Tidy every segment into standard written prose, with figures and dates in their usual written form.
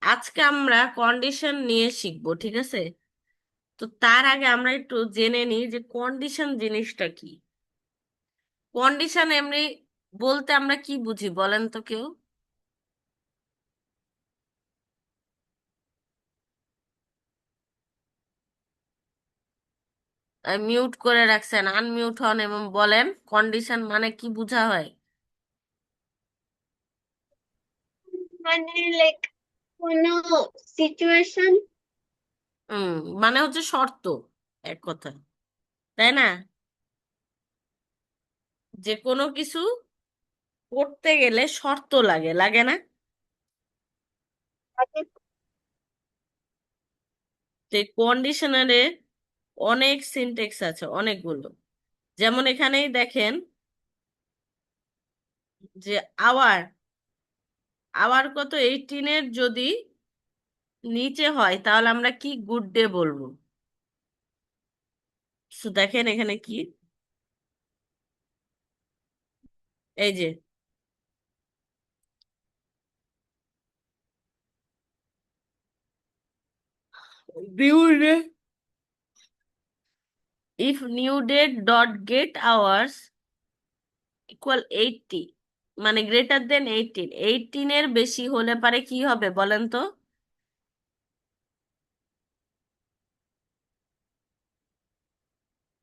আজকে আমরা কন্ডিশন নিয়ে শিখবো, ঠিক আছে? তো তার আগে আমরা একটু জেনে নিই যে কন্ডিশন জিনিসটা কি। কন্ডিশন এমনি বলতে আমরা কি বুঝি বলেন তো কেউ? মিউট করে রাখছেন, আনমিউট হন এবং বলেন কন্ডিশন মানে কি বোঝা হয়। মানে লাইক কোনো সিচুয়েশন। হুম, মানে হচ্ছে শর্ত, এক কথা, তাই না? যে কোনো কিছু করতে গেলে শর্ত লাগে, লাগে না? তো কন্ডিশনারে অনেক সিনটেক্স আছে, অনেকগুলো। যেমন এখানেই দেখেন যে আওয়ার, আওয়ার কত 18-এর যদি নিচে হয় তাহলে আমরা কি গুড ডে বলবো। তো দেখেন এখানে কি, এই যে new day, if new day dot get hours equal 80, মানে গ্রেটার দেন 18, 18-এর বেশি হলে পারে কি হবে বলেন তো?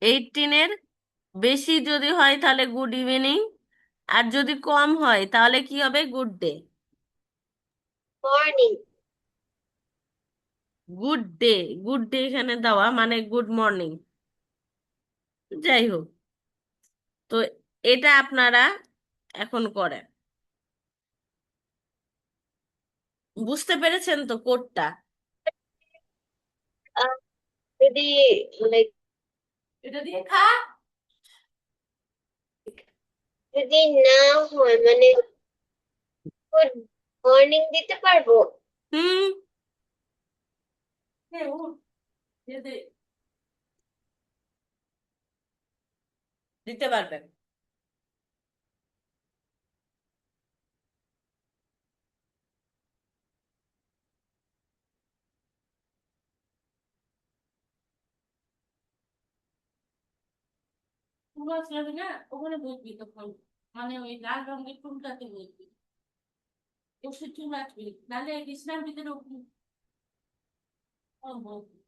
18-এর বেশি যদি হয় তাহলে গুড ইভিনিং, আর যদি কম হয় তাহলে কি হবে? Good day. Morning. Good day, good day এখানে দেওয়া মানে গুড মর্নিং। যাই হোক, তো এটা আপনারা এখন করেন। বুঝতে পেরেছেন তো কোডটা? যদি লাইক এটা দিয়ে খা। যদি না হয় মানে গুড মর্নিং দিতে পারবো। হুম, হ্যাঁ, উঠ, দিয়ে দে, দিতে পারবেন। ফুল আসলে না, ওখানে বসবি তখন, মানে ওই লাল রঙের ফুলটাতে বসবি, ওষুধ চুল আসবি, নাহলে বিছনার ভিতরে উঠবি। ও বসবি।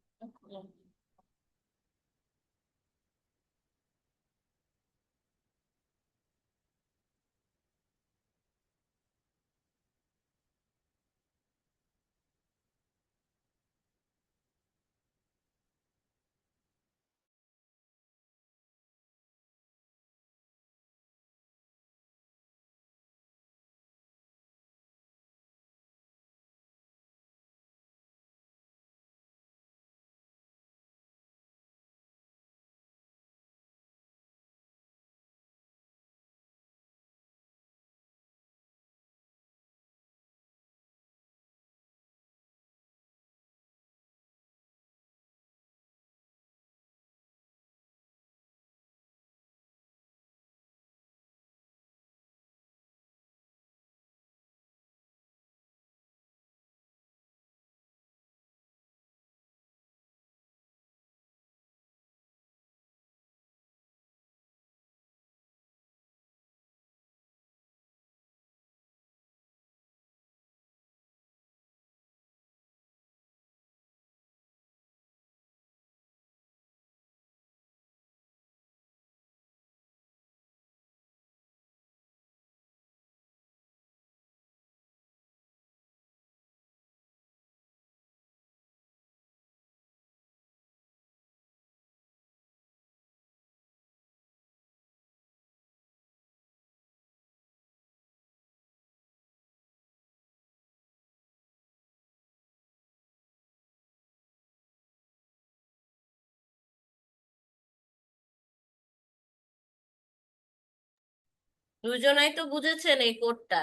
দুজনাই তো বুঝেছেন এই কোডটা,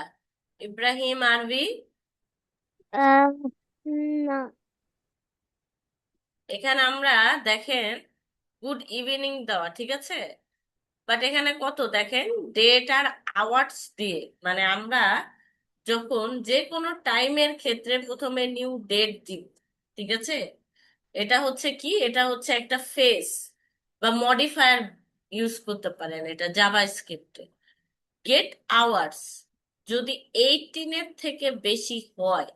ইব্রাহিম আরবি? আহ, না। এখানে আমরা দেখেন গুড ইভিনিং দেওয়া, ঠিক আছে? বাট এখানে কত দেখেন, ডেট আর আওয়ার্স দিয়ে, মানে আমরা যখন যে কোনো টাইমের ক্ষেত্রে প্রথমে নিউ ডেট দিব, ঠিক আছে? এটা হচ্ছে কি, এটা হচ্ছে একটা ফেস বা মডিফায়ার ইউজ করতে পারেন এটা জাভা স্ক্রিপ্টে। গেট আওয়ার্স যদি 18-এর থেকে বেশি হয়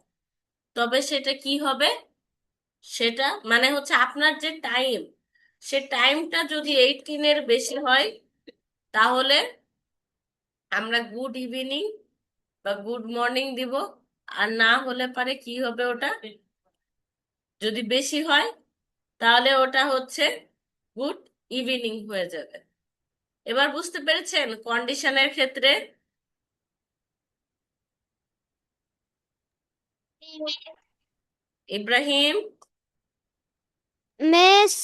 তবে সেটা কি হবে, সেটা মানে হচ্ছে আপনার যে টাইম, সে টাইমটা যদি 18-এর বেশি হয় তাহলে আমরা গুড ইভিনিং বা গুড মর্নিং দিব। আর না হলে পারে কি হবে ওটা, যদি বেশি হয় তাহলে ওটা হচ্ছে গুড ইভিনিং হয়ে যাবে। এবার বুঝতে পেরেছেন কন্ডিশনের ক্ষেত্রে? ইব্রাহিম? মিস,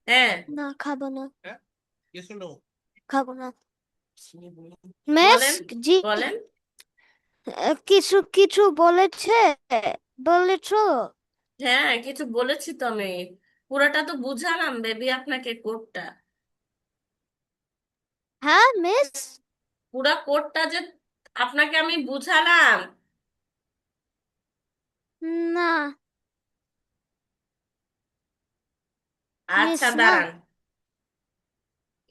হ্যাঁ, না খাবো না, খাবো না। মিস, বলেন জি, বলেন। কিছু কিছু বলেছে, বলেছো? হ্যাঁ, কিছু বলেছি তো আমি, পুরোটা তো বুঝালাম বেবি আপনাকে কোডটা। হ্যাঁ মিস। পুরা কোডটা যে আপনাকে আমি বুঝালাম। না মিস, আচ্ছা না। দাঁড়ান,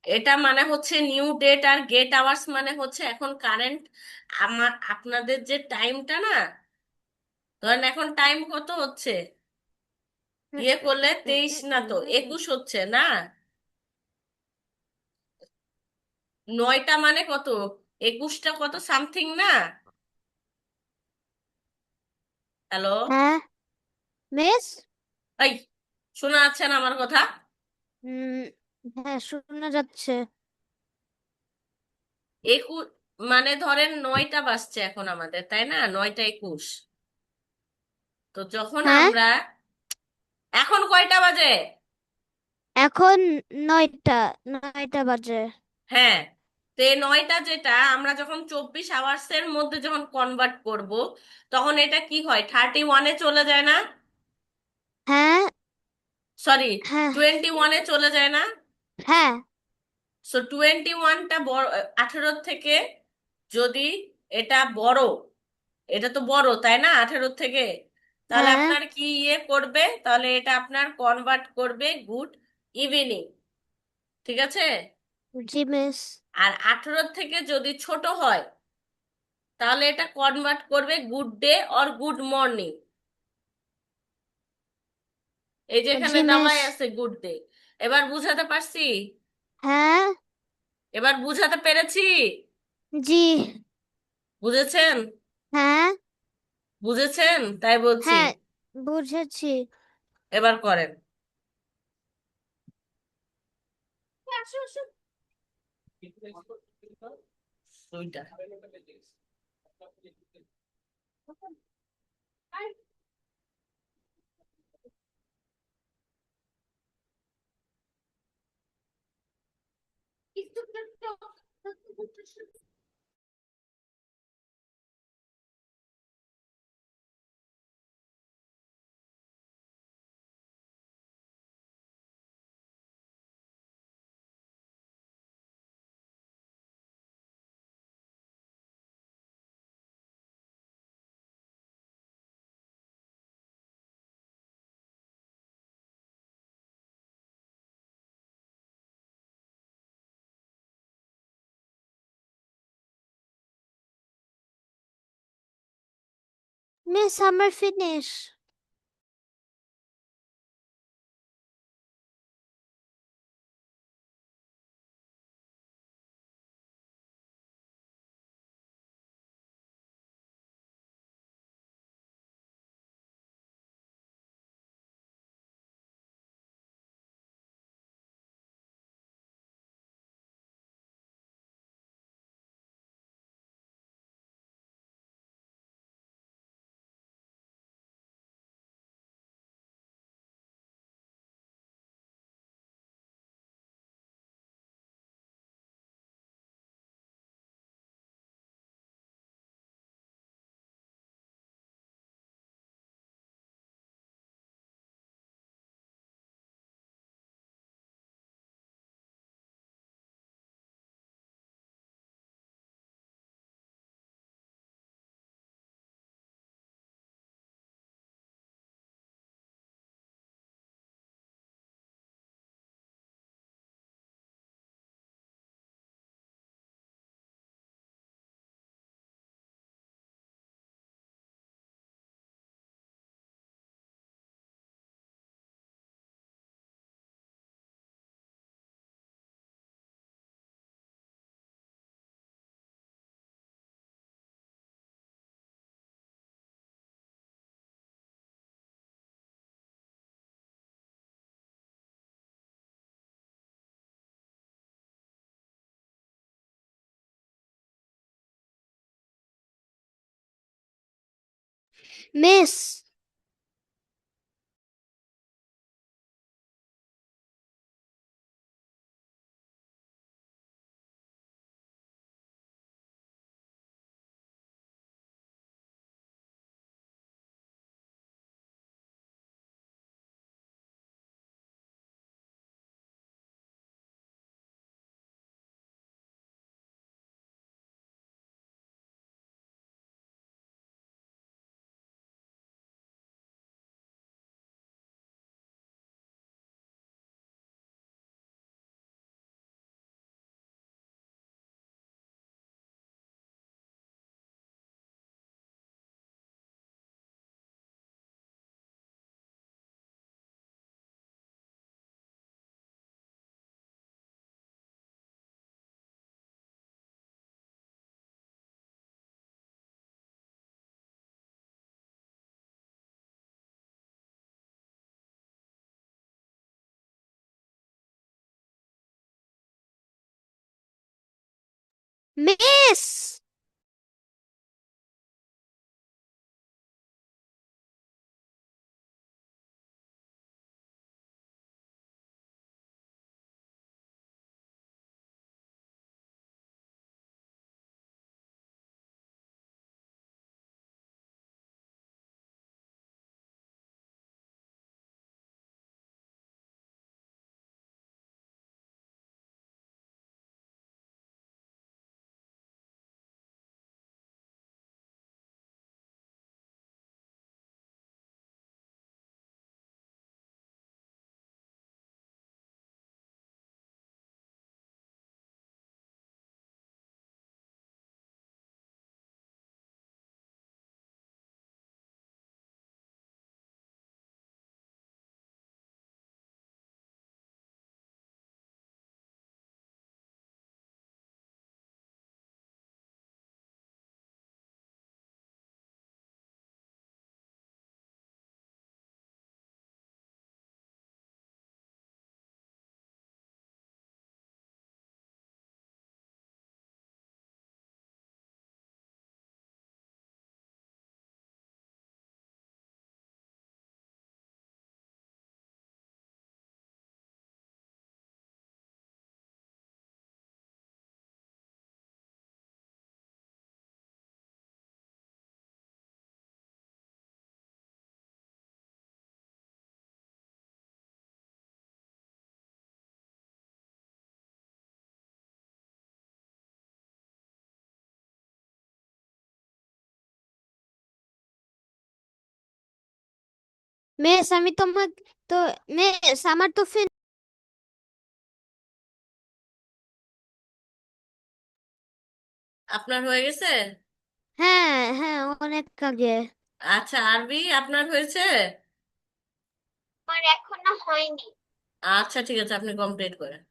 এটা মানে হচ্ছে নিউ ডেট আর গেট আওয়ার্স মানে হচ্ছে এখন কারেন্ট আমার আপনাদের যে টাইমটা না, ধরেন এখন টাইম কত হচ্ছে, ইয়ে করলে 23 না তো 21 হচ্ছে না, 9টা মানে কত, 21টা কত সামথিং না? হ্যালো? হ্যাঁ মিস। এই, শোনা যাচ্ছে না আমার কথা? উম, হ্যাঁ শোনা যাচ্ছে। 21 মানে ধরেন 9টা বাজছে এখন আমাদের, তাই না? 9টা 21। তো যখন হ্যাঁ আমরা, এখন কয়টা বাজে? এখন 9টা বাজে। হ্যাঁ, তো এই 9টা যেটা আমরা যখন 24 আওয়ার্স এর মধ্যে যখন কনভার্ট করব, তখন এটা কি হয়, 31-এ চলে যায় না? হ্যাঁ সরি, হ্যাঁ 21-এ চলে যায় না? হ্যাঁ সো 21টা বড়, 18 থেকে যদি এটা বড়, এটা তো বড় তাই না 18 থেকে, তাহলে হ্যাঁ। আপনার কি ইয়ে করবে, তাহলে এটা আপনার কনভার্ট করবে গুড ইভিনিং, ঠিক আছে? জি মিস। আর 18 থেকে যদি ছোট হয় তাহলে এটা কনভার্ট করবে good day or good morning. এই যে এখানে জি মিস। দেওয়াই আছে গুড ডে। এবার বুঝাতে পারছি? হ্যাঁ। এবার বুঝাতে পেরেছি? জি। বুঝেছেন? হ্যাঁ বুঝেছেন তাই বলছি। হ্যাঁ বুঝেছি। এবার করেন। দুইটা। মিস আমার ফিনিশ। মিস। মিস। মিস আমি তোমাকে তো মিস আমার তো আপনার হয়ে গেছে? হ্যাঁ হ্যাঁ অনেক আগে। আচ্ছা, আরবি আপনার হয়েছে? আমার এখনো হয়নি। আচ্ছা, ঠিক আছে, আপনি কমপ্লিট করেন।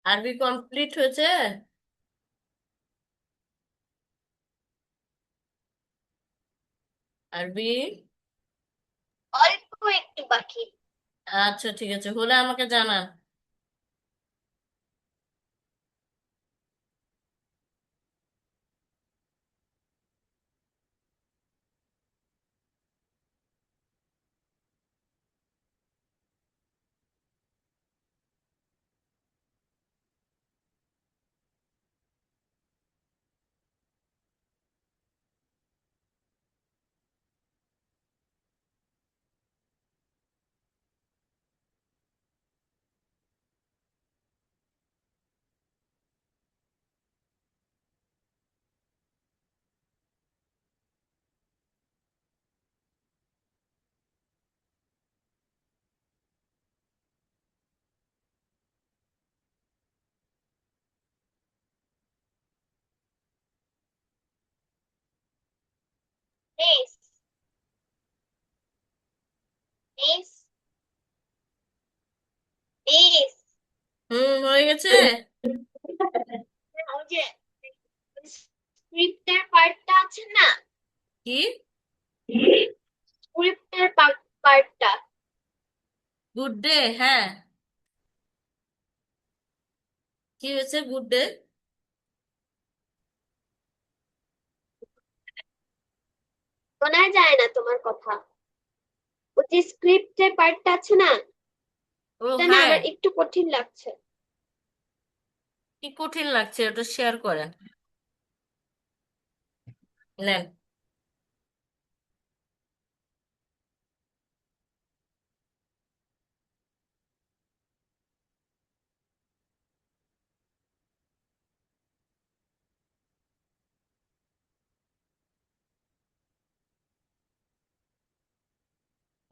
আরবি কমপ্লিট হয়েছে? আরবি? অল্প একটু বাকি। আচ্ছা ঠিক আছে, হলে আমাকে জানান। Miss, miss, miss. হয়ে গেছে। ওই যে স্ক্রিপ্টের পার্টটা আছে না, কি? স্ক্রিপ্টের পার্টটা গুড ডে, হ্যাঁ। কি হয়েছে গুড ডে? শোনা যায় না তোমার কথা। ওই যে স্ক্রিপ্টের পার্টটা আছে না, ও এটা না হ্যাঁ। আমার একটু কঠিন লাগছে। কি কঠিন লাগছে ওটা শেয়ার করেন। নেন।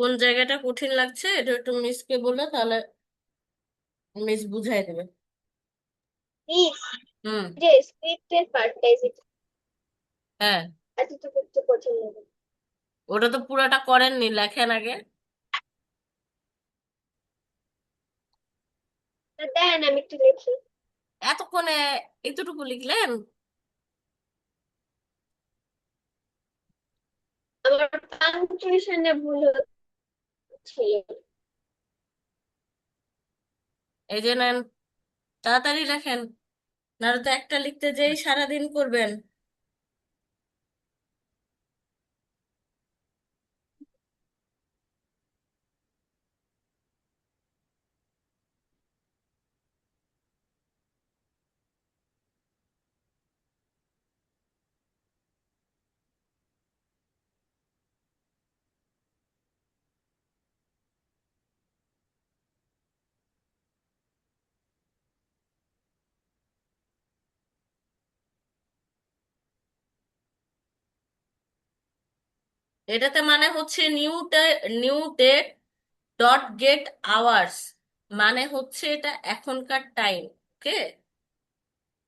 কোন জায়গাটা কঠিন লাগছে এটা একটু মিসকে বললে তাহলে মিস বুঝাই দেবে। মিস, হুম। যে স্ক্রিপ্টের পার্টটা হ্যাঁ। এতটুকু একটু কঠিন লাগে। ওটা তো পুরাটা করেননি, লেখেন আগে। তা দেন আমি একটু লিখি। এতক্ষণে এতটুকু লিখলেন? আমার পাংচুয়েশনে ভুল হচ্ছিল। এই যে নেন, তাড়াতাড়ি লেখেন, নাহলে তো একটা লিখতে যেই সারাদিন করবেন। এটাতে মানে হচ্ছে new date dot get hours, মানে হচ্ছে এটা এখনকার টাইম। ওকে,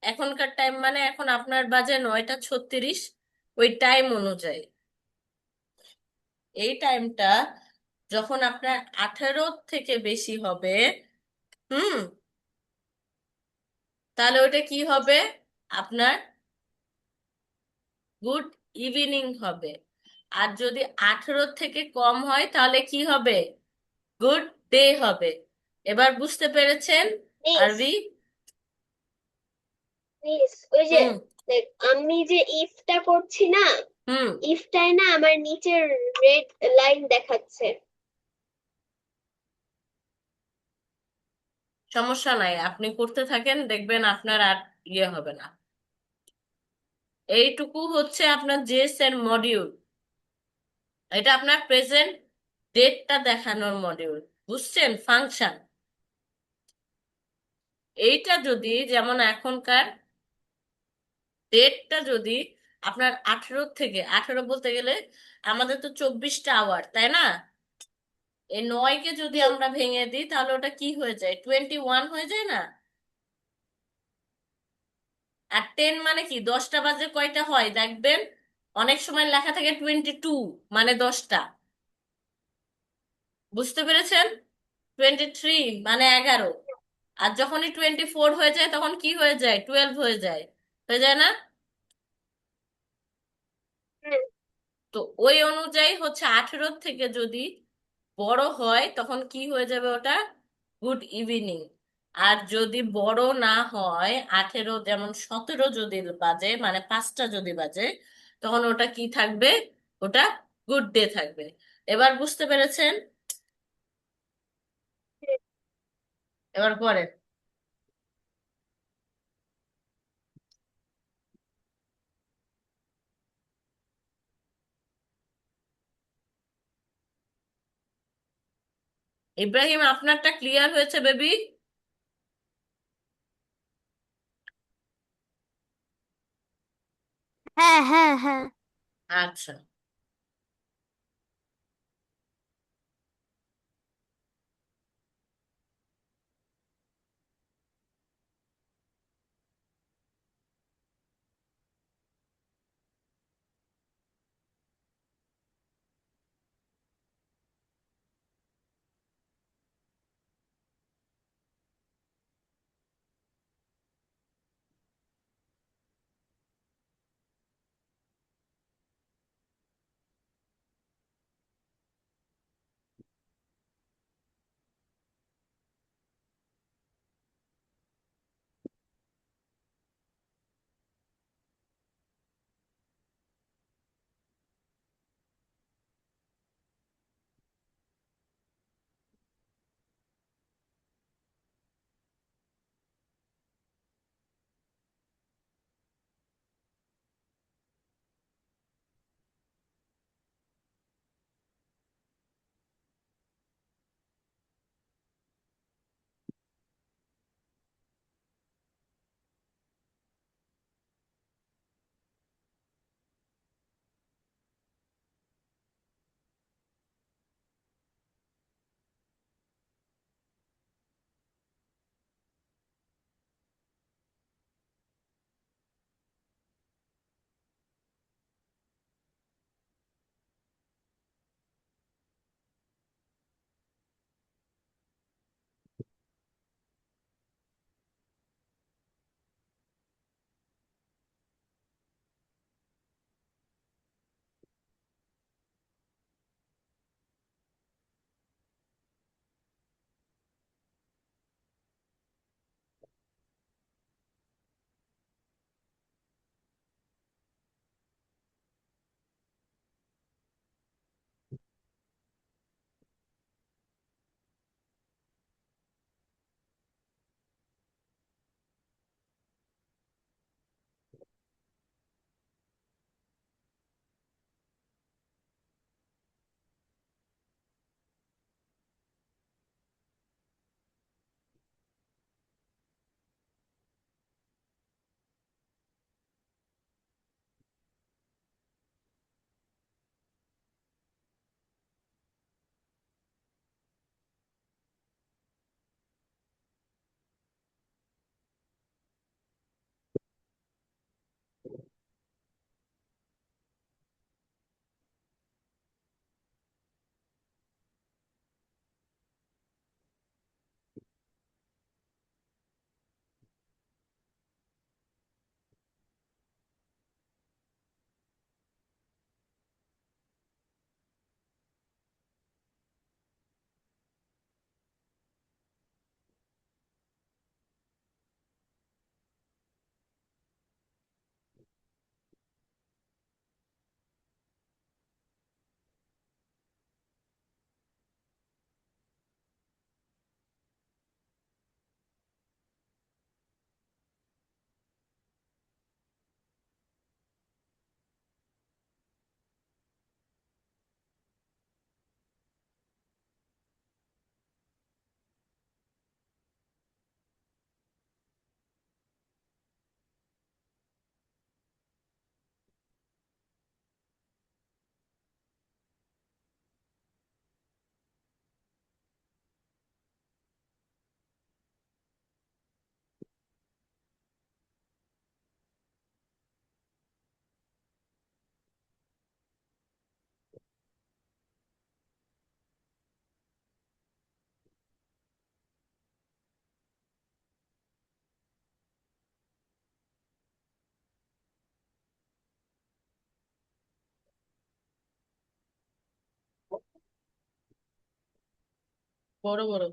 এখনকার টাইম মানে এখন আপনার বাজে 9টা 36, ওই টাইম অনুযায়ী এই টাইমটা যখন আপনার 18 থেকে বেশি হবে, হুম, তাহলে ওটা কি হবে? আপনার গুড ইভিনিং হবে। আর যদি 18 থেকে কম হয় তাহলে কি হবে? গুড ডে হবে। এবার বুঝতে পেরেছেন মিস, আরবি? মিস, ওই যে হুম। দেখ, আমি যে ইফটা করছি না, হুম। ইফটাই না আমার নিচের রেড লাইন দেখাচ্ছে। সমস্যা নাই, আপনি করতে থাকেন, দেখবেন আপনার আর ইয়ে হবে না। এইটুকু হচ্ছে আপনার জেএস এর মডিউল। এটা আপনার প্রেজেন্ট ডেটটা দেখানোর মডিউল। বুঝছেন? ফাংশন। এইটা যদি যেমন এখনকার ডেটটা যদি আপনার 18 থেকে 18 বলতে গেলে আমাদের তো 24টা আওয়ার, তাই না? এই 9কে যদি হুম, আমরা ভেঙে দিই তাহলে ওটা কি হয়ে যায়? 21 হয়ে যায় না? আর 10 মানে কি? 10টা বাজে কয়টা হয় দেখবেন, অনেক সময় লেখা থাকে 22, মানে 10টা। বুঝতে পেরেছেন? 23 মানে 11। আর যখনই 24 হয়ে যায় তখন কি হয়ে যায়, 12 হয়ে যায় না? হুম, তো ওই অনুযায়ী হচ্ছে 18 থেকে যদি বড় হয় তখন কি হয়ে যাবে ওটা, গুড ইভিনিং। আর যদি বড় না হয়, 18 যেমন 17 যদি বাজে, মানে 5টা যদি বাজে, তখন ওটা কি থাকবে, ওটা গুড ডে থাকবে। এবার বুঝতে পেরেছেন? হুম। এবার পরে ইব্রাহিম, আপনারটা ক্লিয়ার হয়েছে বেবি? হ্যাঁ হ্যাঁ হ্যাঁ। আচ্ছা। বড় বড়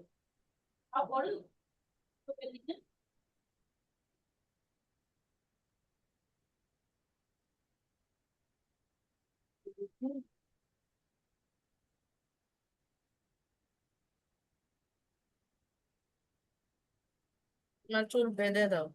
না, চুল বেঁধে দাও।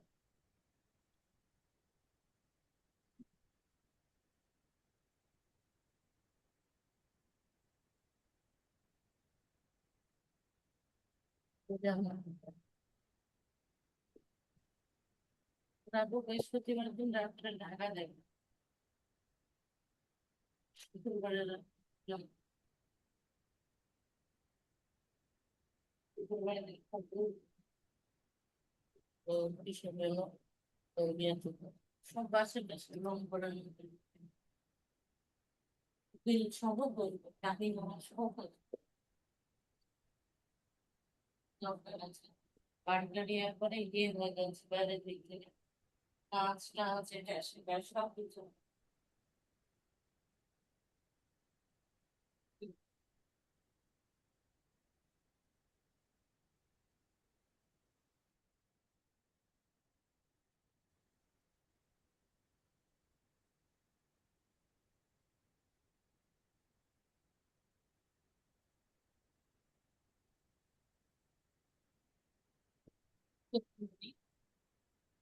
রাখবো, বৃহস্পতিবার দিন রাত্রে ঢাকা দেয়। শুক্রবারে শুক্রবারে ও কিসব এলো, ও বিয়ে থেকে সব বাসে বাসে রং করা বিল সহ করবো, টাকা সহ করবো। দরকার আছে বার্গারিয়ার পরে গিয়ে হয়ে যাচ্ছে বাইরের দিক থেকে কাজ টাজ এটা সেটা সব কিছু।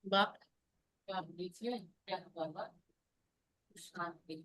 বাপ বাপ দিচ্ছে, দেখ বাবা শান্তি।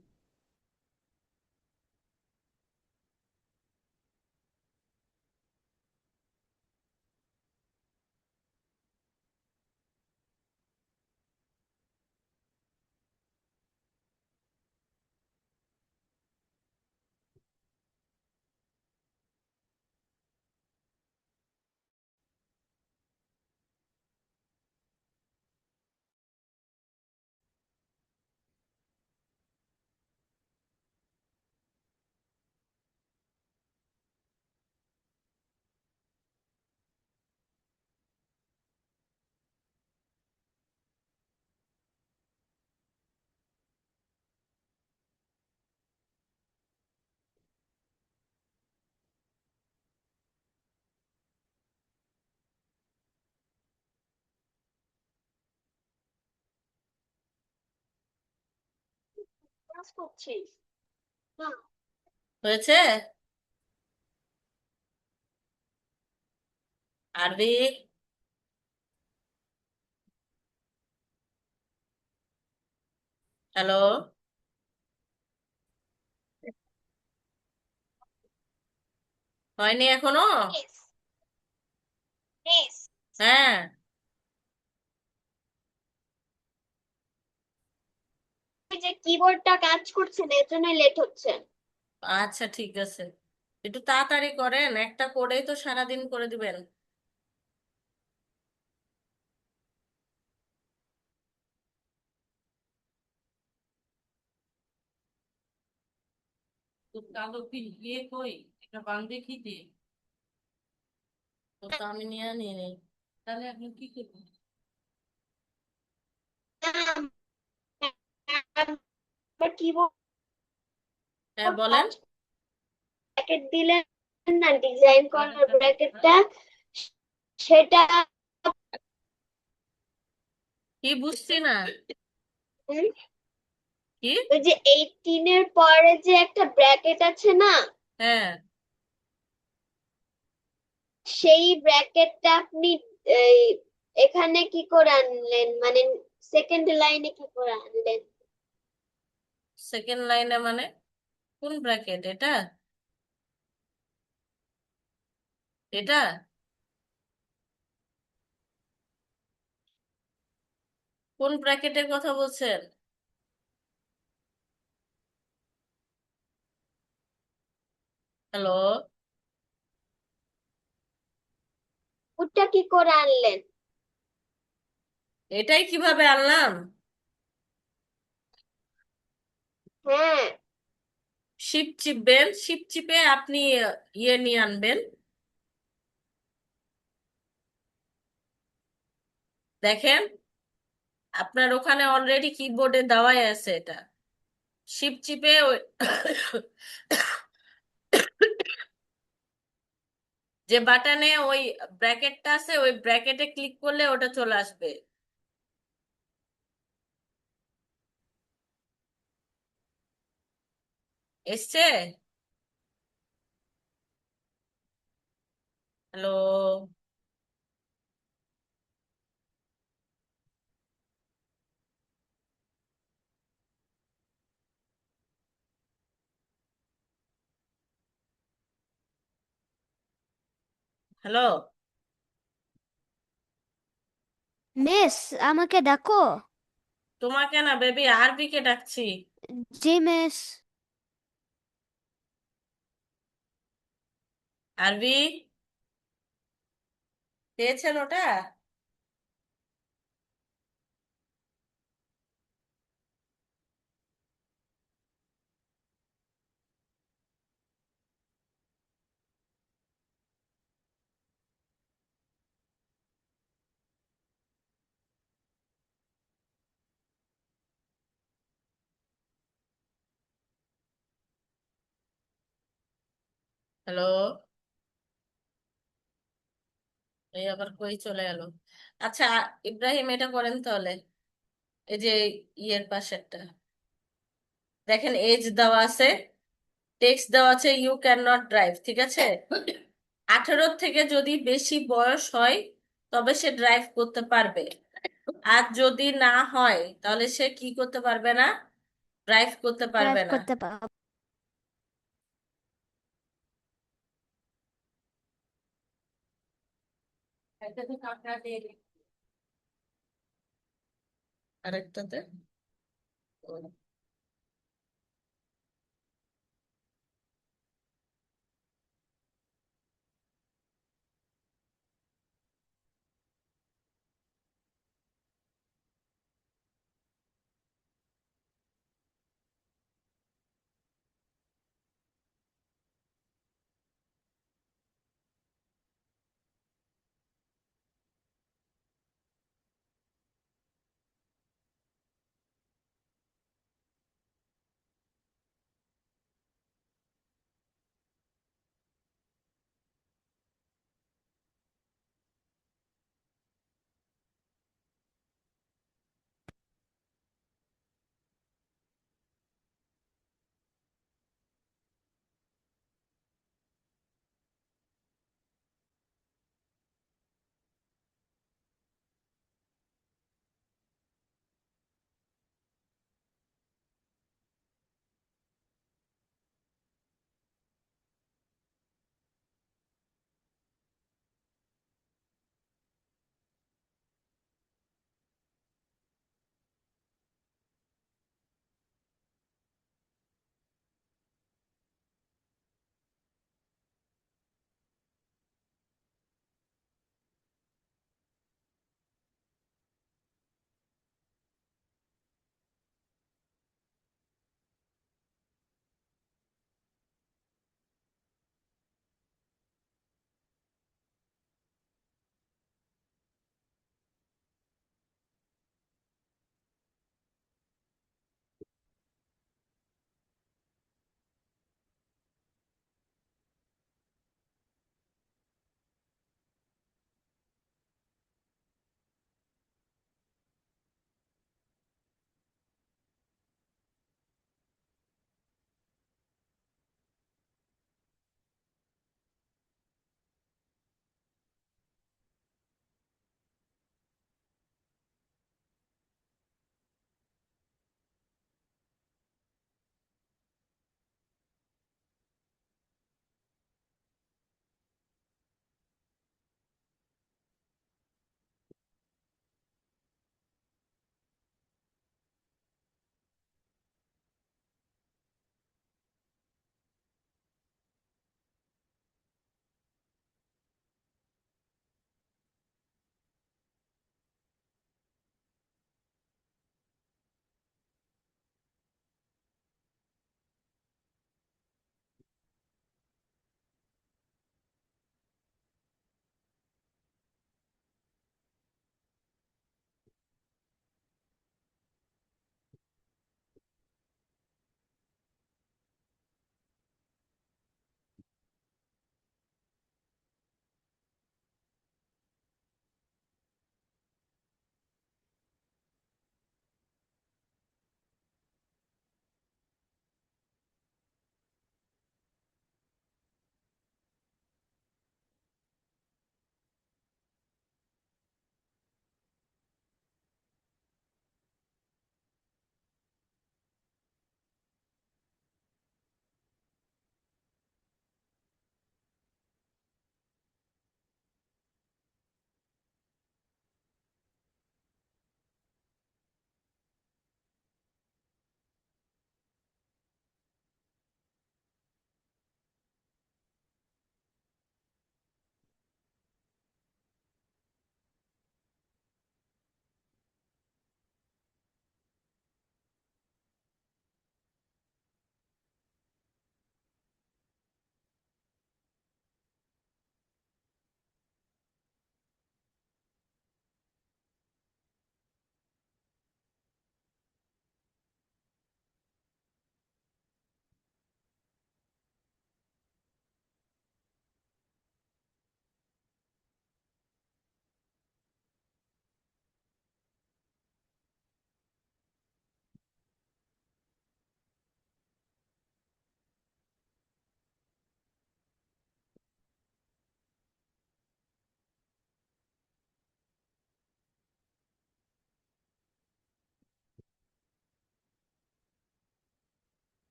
কাজ করছিস না? হয়েছে? আরবি, হ্যালো, হয়নি এখনো? Please please. হ্যাঁ, ওই যে কিবোর্ডটা কাজ করছে না, এর জন্য লেট হচ্ছে। আচ্ছা ঠিক আছে, একটু তাড়াতাড়ি করেন, একটা করেই তো সারাদিন করে দিবেন। তো কালো পিল গিয়ে কই, এটা বাং দেখি দিয়ে, তো আমি নিয়ে নিয়ে নেই, তাহলে আপনি কি করবেন? আবার কিবোর্ড হ্যাঁ বলেন। কাজ, ব্র্যাকেট দিলেন না, ডিজাইন করার ব্র্যাকেটটা, সেটা কি বুঝছি না? উম, কি? ওই যে 18 এর পরে যে একটা ব্র্যাকেট আছে না, হ্যাঁ, সেই ব্র্যাকেটটা আপনি এই, এখানে কি করে আনলেন, মানে সেকেন্ড লাইনে কি করে আনলেন? সেকেন্ড লাইনে মানে কোন ব্র্যাকেট এটা? এটা কোন ব্র্যাকেটের কথা বলছেন? হ্যালো, ওটা কি করে আনলেন? এটাই কিভাবে আনলাম? হ্যাঁ। শিপ চিপবেন, শিপ চিপে আপনি ইয়ে নিয়ে আনবেন। দেখেন, আপনার ওখানে অলরেডি কিবোর্ডে দেওয়াই আছে এটা, শিপ চিপে যে বাটনে ওই ব্র্যাকেটটা আছে, ওই ব্র্যাকেটে ক্লিক করলে ওটা চলে আসবে। এসছে? হ্যালো? হ্যালো? মিস, আমাকে ডাকো। তোমাকে না বেবি, আরবিকে ডাকছি। জি মিস। আরবি, পেয়েছেন ওটা? হ্যালো? এই আবার কই চলে গেল? আচ্ছা, ইব্রাহিম এটা করেন তাহলে। এই যে ইয়ের পাশেরটা দেখেন, এজ দেওয়া আছে, টেক্সট দেওয়া আছে, ইউ ক্যান নট ড্রাইভ, ঠিক আছে? 18 থেকে যদি বেশি বয়স হয় তবে সে ড্রাইভ করতে পারবে। আর যদি না হয় তাহলে সে কি করতে পারবে না? ড্রাইভ করতে ড্রাইভ পারবে না। করতে পারো। আরেকটাতে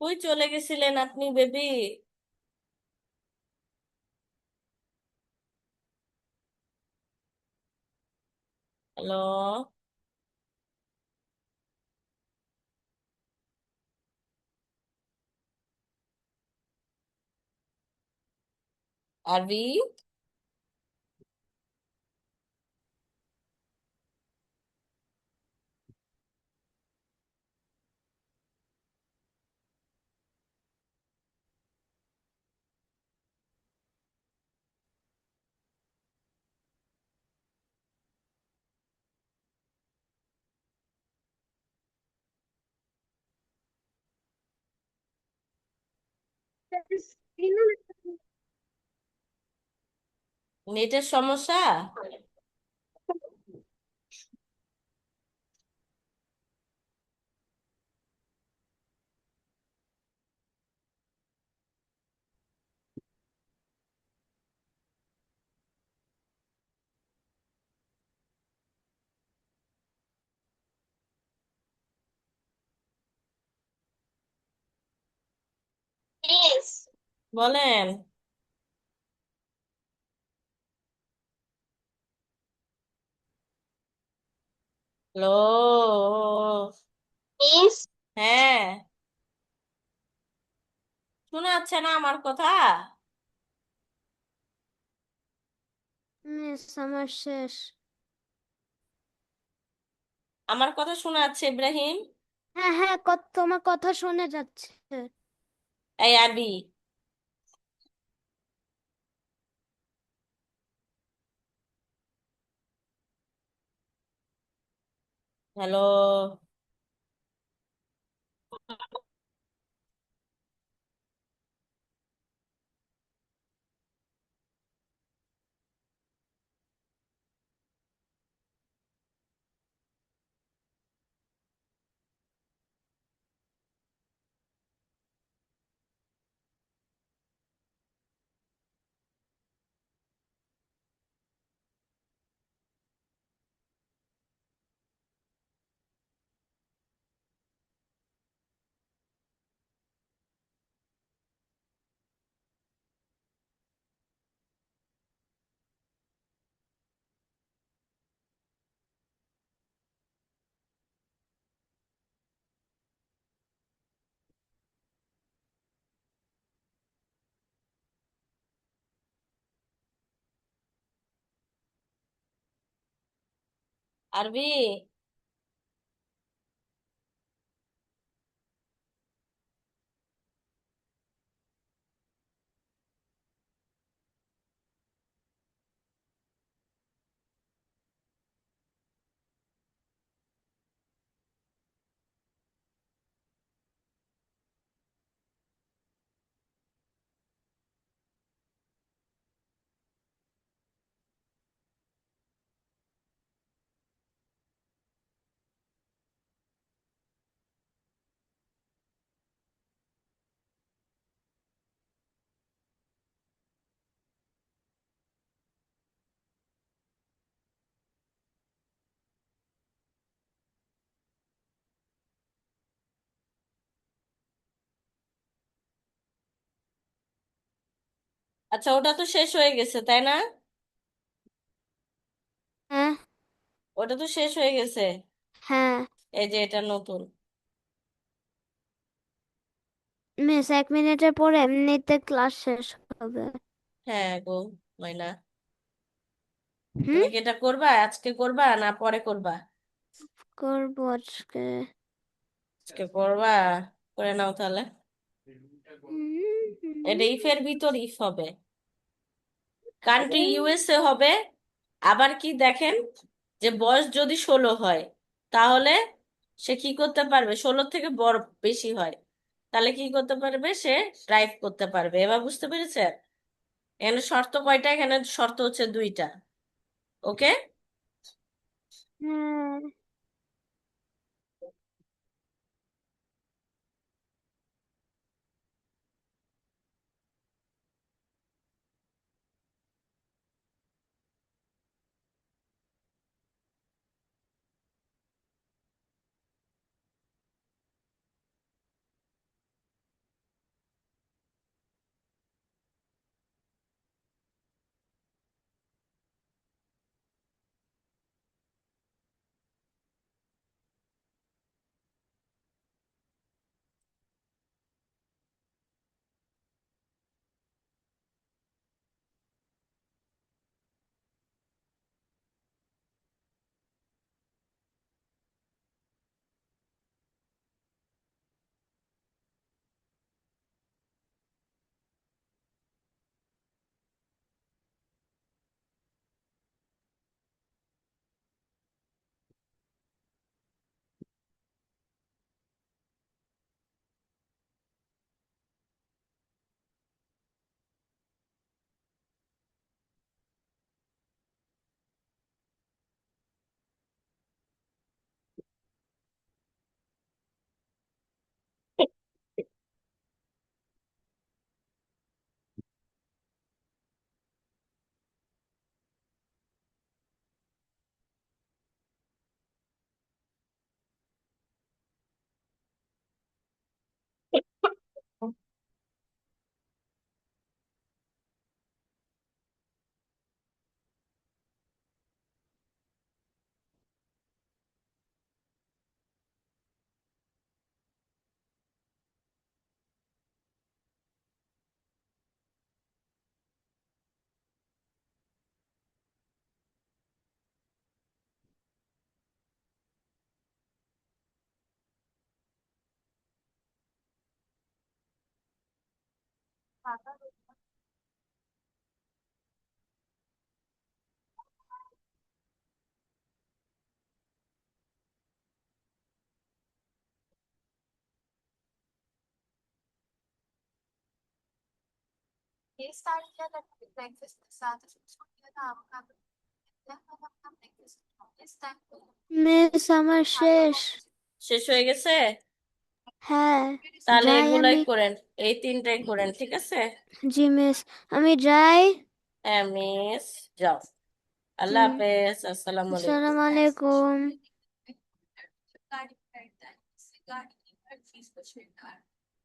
কই চলে গেছিলেন আপনি বেবি? হ্যালো? আরবি? নেটের সমস্যা? মিস, বলেন। হ্যালো? মিস, হ্যাঁ, শোনা যাচ্ছে না আমার কথা? মিস আমার শেষ। আমার কথা শোনা যাচ্ছে ইব্রাহিম? হ্যাঁ হ্যাঁ, তোমার কথা শোনা যাচ্ছে। এই আরবি, হ্যালো? আরবি? আচ্ছা, ওটা তো শেষ হয়ে গেছে তাই না? হ্যাঁ ওটা তো শেষ হয়ে গেছে। হ্যাঁ। এই যে এটা নতুন। মিস 1 মিনিটের পরে এমনিতে ক্লাস শেষ হবে। হ্যাঁ গো ময়না, হুম, তুমি কি এটা করবা? আজকে করবা না পরে করবা? করবো আজকে। আজকে করবা, করে নাও তাহলে। এটা ইফের ভিতর ইফ হবে, কান্ট্রি ইউএসএ হবে। আবার কি দেখেন, যে বয়স যদি 16 হয়, তাহলে সে কি করতে পারবে? 16 থেকে বড় বেশি হয়, তাহলে কি করতে পারবে? সে ড্রাইভ করতে পারবে। এবার বুঝতে পেরেছে? এখানে শর্ত কয়টা? এখানে শর্ত হচ্ছে 2টা। ওকে। হ্যাঁ। মিস আমার শেষ। শেষ হয়ে গেছে? হ্যাঁ, তাহলে যাই এগুলাই আমি। করেন, এই তিনটাই করেন, ঠিক আছে? জি মিস, আমি যাই। হ্যাঁ মিস, যাও। আল্লাহ হুম, হাফেজ, আসসালামু আলাইকুম। আসসালামু আলাইকুম।